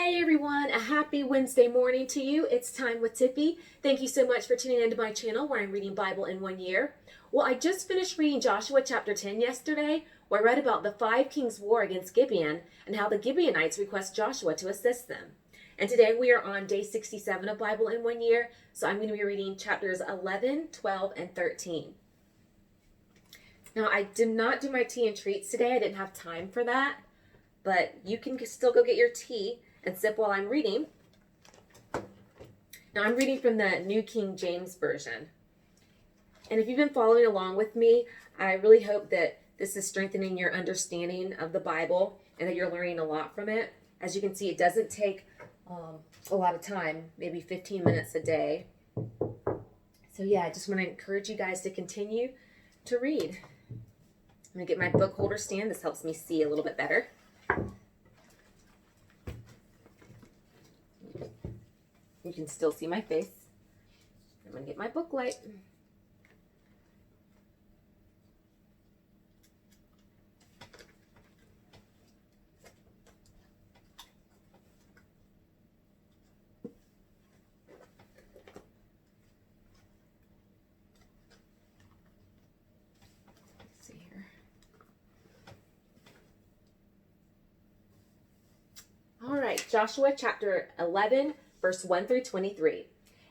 Hey everyone, a happy Wednesday morning to you. It's Time with Tippy. Thank you so much for tuning into my channel where I'm reading Bible in 1 year. Well, I just finished reading Joshua chapter 10 yesterday, where I read about the 5 kings' war against Gibeon and how the Gibeonites request Joshua to assist them. And today we are on day 67 of Bible in 1 year, so I'm going to be reading chapters 11, 12, and 13. Now, I did not do my tea and treats today. I didn't have time for that, but you can still go get your tea and sip while I'm reading. Now I'm reading from the New King James Version. And if you've been following along with me, I really hope that this is strengthening your understanding of the Bible and that you're learning a lot from it. As you can see, it doesn't take a lot of time, maybe 15 minutes a day. So yeah, I just want to encourage you guys to continue to read. I'm going to get my book holder stand. This helps me see a little bit better. You can still see my face. I'm going to get my book light. Let's see here. All right, Joshua chapter 11. Verse 1 through 23.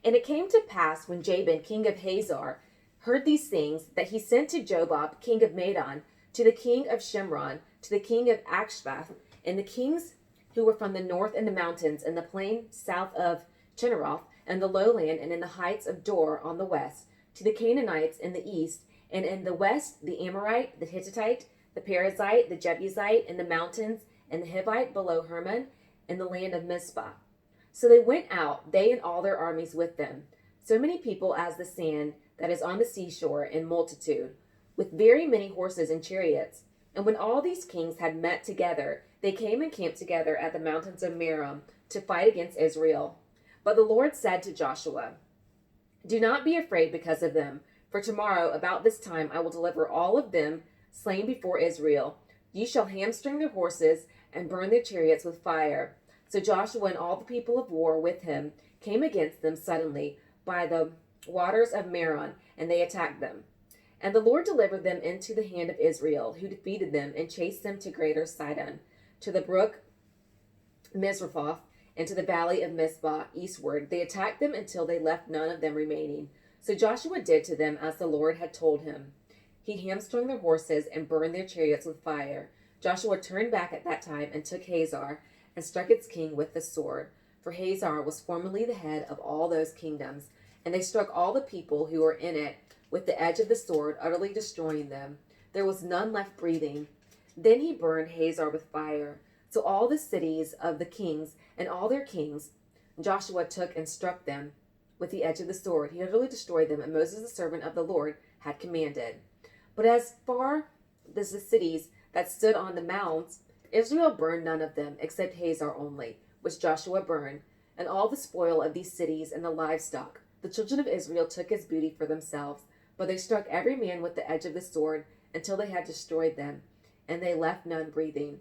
And it came to pass when Jabin, king of Hazor, heard these things, that he sent to Jobab, king of Madon, to the king of Shimron, to the king of Achshaph, and the kings who were from the north and the mountains, and the plain south of Chinneroth, and the lowland, and in the heights of Dor on the west, to the Canaanites in the east, and in the west the Amorite, the Hittite, the Perizzite, the Jebusite, in the mountains, and the Hivite below Hermon, in the land of Mizpah. So they went out, they and all their armies with them, so many people as the sand that is on the seashore in multitude, with very many horses and chariots. And when all these kings had met together, they came and camped together at the mountains of Merom to fight against Israel. But the Lord said to Joshua, "Do not be afraid because of them, for tomorrow about this time I will deliver all of them slain before Israel. Ye shall hamstring their horses and burn their chariots with fire." So Joshua and all the people of war with him came against them suddenly by the waters of Merom, and they attacked them. And the Lord delivered them into the hand of Israel, who defeated them and chased them to greater Sidon, to the brook Mizrephoth, and to the valley of Mizpah eastward. They attacked them until they left none of them remaining. So Joshua did to them as the Lord had told him. He hamstrung their horses and burned their chariots with fire. Joshua turned back at that time and took Hazor, and struck its king with the sword. For Hazor was formerly the head of all those kingdoms, and they struck all the people who were in it with the edge of the sword, utterly destroying them. There was none left breathing. Then he burned Hazor with fire. So all the cities of the kings and all their kings Joshua took and struck them with the edge of the sword. He utterly destroyed them, and Moses the servant of the Lord had commanded. But as far as the cities that stood on the mounds, Israel burned none of them, except Hazor only, which Joshua burned, and all the spoil of these cities and the livestock. The children of Israel took as booty for themselves, but they struck every man with the edge of the sword until they had destroyed them, and they left none breathing.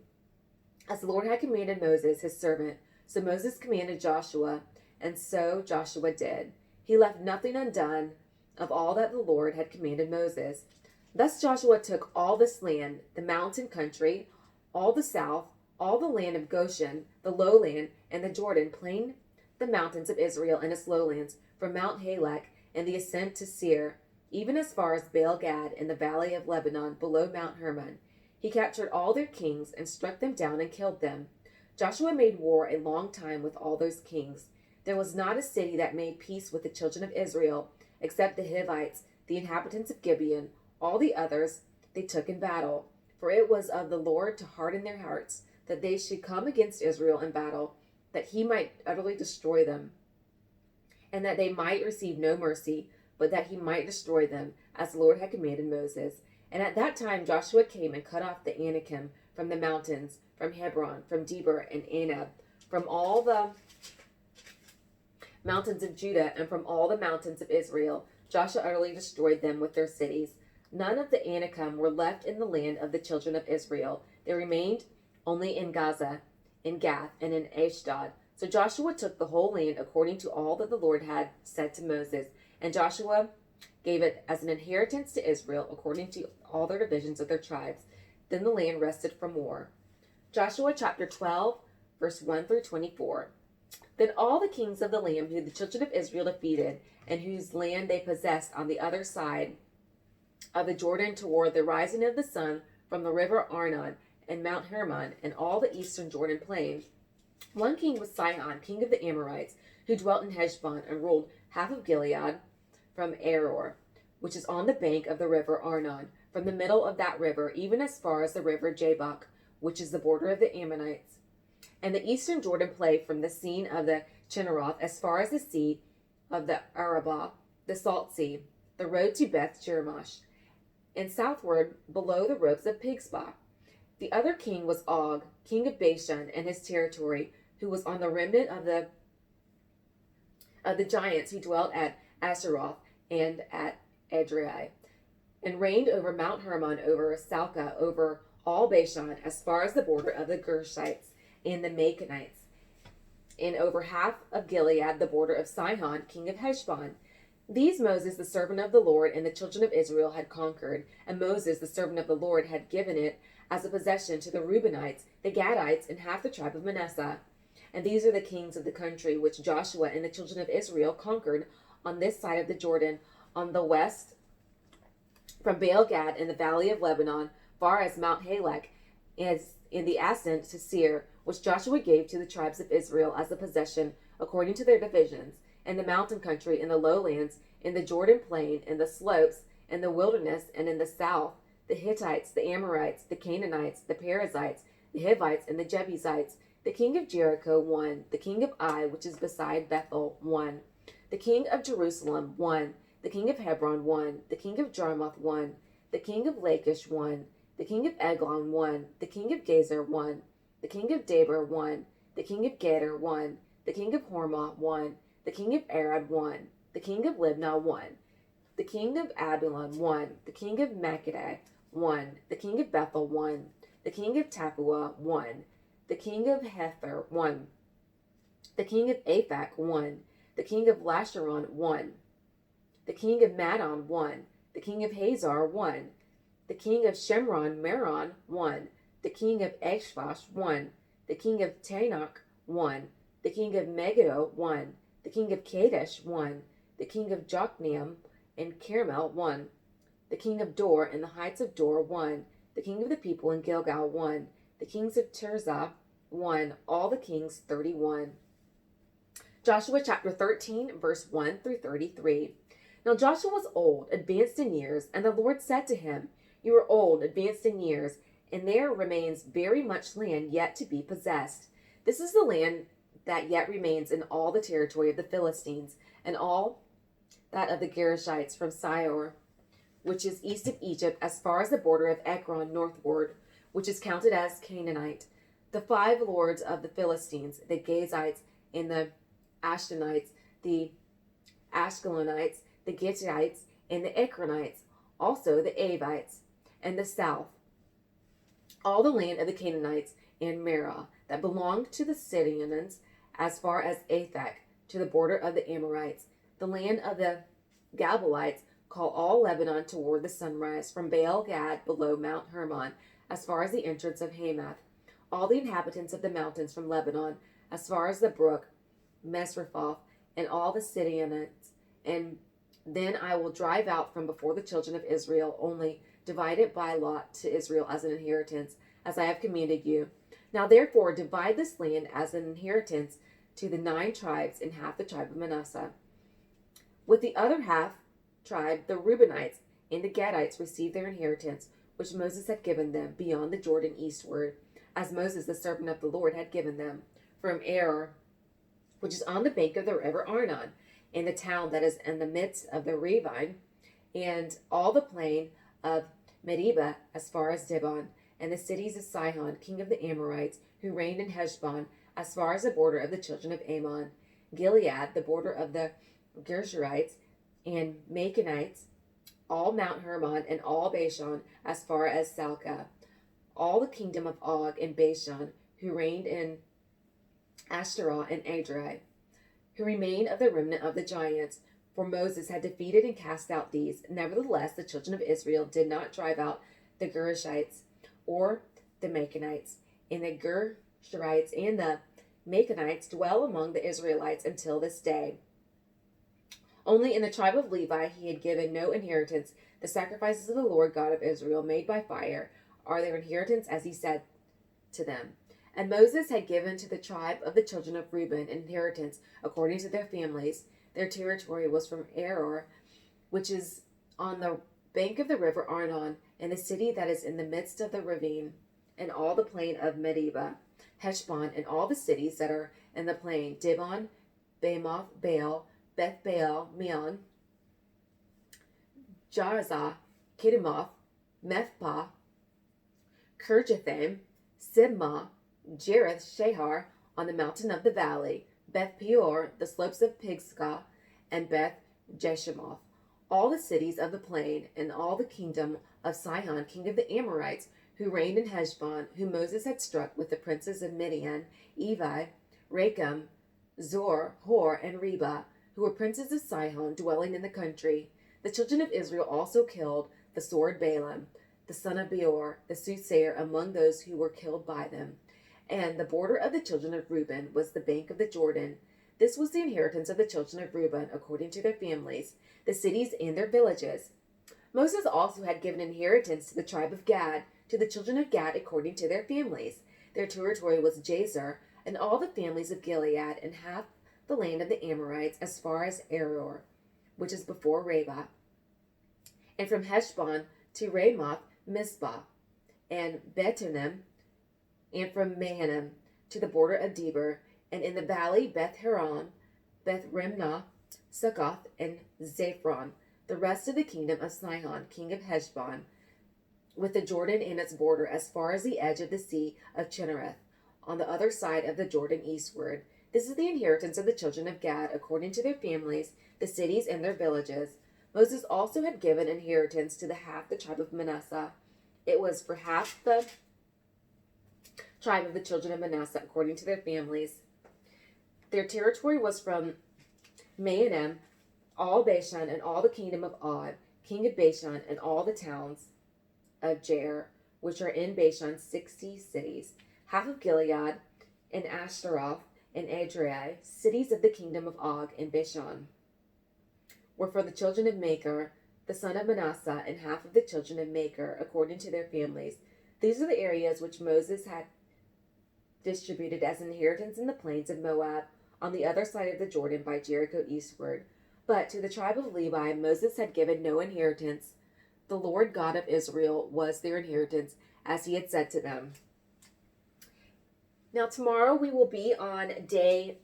As the Lord had commanded Moses, his servant, so Moses commanded Joshua, and so Joshua did. He left nothing undone of all that the Lord had commanded Moses. Thus Joshua took all this land, the mountain country, all the south, all the land of Goshen, the lowland, and the Jordan plain, the mountains of Israel and its lowlands, from Mount Halak and the ascent to Seir, even as far as Baal Gad in the valley of Lebanon, below Mount Hermon. He captured all their kings and struck them down and killed them. Joshua made war a long time with all those kings. There was not a city that made peace with the children of Israel, except the Hivites, the inhabitants of Gibeon. All the others they took in battle. For it was of the Lord to harden their hearts, that they should come against Israel in battle, that he might utterly destroy them, and that they might receive no mercy, but that he might destroy them, as the Lord had commanded Moses. And at that time Joshua came and cut off the Anakim from the mountains, from Hebron, from Debir and Anab, from all the mountains of Judah, and from all the mountains of Israel. Joshua utterly destroyed them with their cities. None of the Anakim were left in the land of the children of Israel. They remained only in Gaza, in Gath, and in Ashdod. So Joshua took the whole land according to all that the Lord had said to Moses, and Joshua gave it as an inheritance to Israel according to all their divisions of their tribes. Then the land rested from war. Joshua chapter 12, verse 1 through 24. Then all the kings of the land who the children of Israel defeated, and whose land they possessed on the other side of the Jordan toward the rising of the sun from the river Arnon and Mount Hermon and all the eastern Jordan plain. One king was Sihon, king of the Amorites, who dwelt in Heshbon and ruled half of Gilead from Aror, which is on the bank of the river Arnon, from the middle of that river, even as far as the river Jabbok, which is the border of the Ammonites, and the eastern Jordan plain from the scene of the Chinneroth as far as the sea of the Arabah, the salt sea, the road to Beth Jeremosh, and southward below the ropes of Pisgah. The other king was Og, king of Bashan, and his territory, who was on the remnant of the giants who dwelt at Asheroth and at Edrei, and reigned over Mount Hermon, over Salcah, over all Bashan, as far as the border of the Gershites and the Machanites, and over half of Gilead, the border of Sihon, king of Heshbon. These Moses, the servant of the Lord, and the children of Israel had conquered, and Moses, the servant of the Lord, had given it as a possession to the Reubenites, the Gadites, and half the tribe of Manasseh. And these are the kings of the country which Joshua and the children of Israel conquered on this side of the Jordan, on the west, from Baal Gad in the valley of Lebanon, far as Mount Halak, as in the ascent to Seir, which Joshua gave to the tribes of Israel as a possession according to their divisions, in the mountain country, in the lowlands, in the Jordan plain, in the slopes, in the wilderness, and in the south, the Hittites, the Amorites, the Canaanites, the Perizzites, the Hivites, and the Jebusites. The king of Jericho won. The king of Ai, which is beside Bethel, won. The king of Jerusalem won. The king of Hebron won. The king of Jarmuth won. The king of Lachish won. The king of Eglon won. The king of Gezer won. The king of Debir won. The king of Geder won. The king of Hormah won. The king of Arad won. The king of Libnah won. The king of Adullam won. The king of Makkedah won. The king of Bethel won. The king of Tappuah won. The king of Hether won. The king of Aphek won. The king of Lasharon won. The king of Madon won. The king of Hazar won. The king of Shemron Meron won. The king of Eshvash won. The king of Tanakh won. The king of Megiddo won. The king of Kadesh won. The king of Jokneam and Carmel won. The king of Dor and the heights of Dor won. The king of the people in Gilgal won. The kings of Tirzah won. All the kings 31. Joshua chapter 13, verse 1 through 33. Now Joshua was old, advanced in years, and the Lord said to him, You are old, advanced in years, and there remains very much land yet to be possessed. This is the land that yet remains in all the territory of the Philistines, and all that of the Gerishites from Seir, which is east of Egypt, as far as the border of Ekron northward, which is counted as Canaanite. The 5 lords of the Philistines, the Gazites and the Ashdodites, the Ashkelonites, the Gittites, and the Ekronites, also the Avites, and the south, all the land of the Canaanites and Merah, that belonged to the Sidonians, as far as Athak, to the border of the Amorites, the land of the Gabalites, call all Lebanon toward the sunrise, from Baal Gad below Mount Hermon, as far as the entrance of Hamath, all the inhabitants of the mountains from Lebanon, as far as the brook Mesrephoth, and all the Sidonians. And then I will drive out from before the children of Israel, only divide it by lot to Israel as an inheritance, as I have commanded you. Now therefore divide this land as an inheritance to the 9 tribes and half the tribe of Manasseh. With the other half tribe, the Reubenites and the Gadites received their inheritance, which Moses had given them beyond the Jordan eastward, as Moses the servant of the Lord had given them, from Aror, which is on the bank of the river Arnon, in the town that is in the midst of the ravine, and all the plain of Medeba as far as Dibon, and the cities of Sihon, king of the Amorites, who reigned in Heshbon, as far as the border of the children of Ammon, Gilead, the border of the Gershurites and Machanites, all Mount Hermon, and all Bashan, as far as Salcah, all the kingdom of Og and Bashan, who reigned in Ashtaroth, and Adrai, who remained of the remnant of the giants. For Moses had defeated and cast out these. Nevertheless, the children of Israel did not drive out the Gerishites or the Machanites. And the Gershurites and the Machanites dwell among the Israelites until this day. Only in the tribe of Levi he had given no inheritance. The sacrifices of the Lord God of Israel, made by fire, are their inheritance, as he said to them. And Moses had given to the tribe of the children of Reuben an inheritance according to their families. Their territory was from Aroer, which is on the bank of the river Arnon, and the city that is in the midst of the ravine, and all the plain of Medeba, Heshbon, and all the cities that are in the plain, Dibon, Bamoth, Baal, Beth Baal, Meon, Jarazah, Kedemoth, Methpah, Kirjathaim, Sibmah, Jereth Shahar, on the mountain of the valley, Beth Peor, the slopes of Pisgah, and Beth Jeshimoth, all the cities of the plain, and all the kingdom of Sihon, king of the Amorites, who reigned in Heshbon, whom Moses had struck with the princes of Midian, Evi, Rakem, Zor, Hor, and Reba, who were princes of Sihon, dwelling in the country. The children of Israel also killed the sword Balaam, the son of Beor, the soothsayer, among those who were killed by them. And the border of the children of Reuben was the bank of the Jordan. This was the inheritance of the children of Reuben, according to their families, the cities and their villages. Moses also had given inheritance to the tribe of Gad, to the children of Gad, according to their families. Their territory was Jazer, and all the families of Gilead, and half the land of the Amorites, as far as Aroer, which is before Rabbah, and from Heshbon to Ramoth Mizpah, and Betonim, and from Mahanaim to the border of Debir, and in the valley Beth Horon, Beth Rimnah, Succoth, and Zaphron, the rest of the kingdom of Sihon, king of Heshbon, with the Jordan and its border, as far as the edge of the sea of Chinnereth, on the other side of the Jordan eastward. This is the inheritance of the children of Gad, according to their families, the cities and their villages. Moses also had given inheritance to the half the tribe of Manasseh. It was for half the tribe of the children of Manasseh, according to their families. Their territory was from Mahanaim, all Bashan, and all the kingdom of Og, king of Bashan, and all the towns of Jair, which are in Bashan, 60 cities. Half of Gilead, and Ashtaroth, and Adrai, cities of the kingdom of Og and Bashan, were for the children of Machir, the son of Manasseh, and half of the children of Machir, according to their families. These are the areas which Moses had distributed as inheritance in the plains of Moab, on the other side of the Jordan by Jericho eastward. But to the tribe of Levi Moses had given no inheritance. The Lord God of Israel was their inheritance, as he had said to them. Now tomorrow we will be on day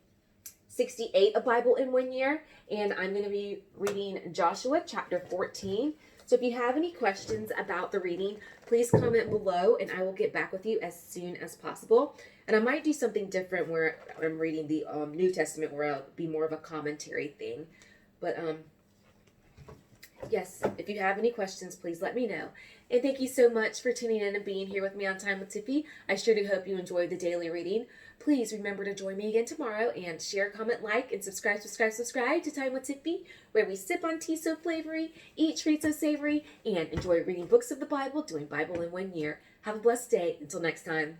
68 of Bible in 1 Year, and I'm going to be reading Joshua chapter 14. So if you have any questions about the reading, please comment below and I will get back with you as soon as possible. And I might do something different where I'm reading the New Testament, where it'll be more of a commentary thing. But yes, if you have any questions, please let me know. And thank you so much for tuning in and being here with me on Time with Tiffy. I sure do hope you enjoyed the daily reading. Please remember to join me again tomorrow and share, comment, like, and subscribe to Time with Tiffy, where we sip on tea so flavory, eat treats so savory, and enjoy reading books of the Bible, doing Bible in 1 year. Have a blessed day. Until next time.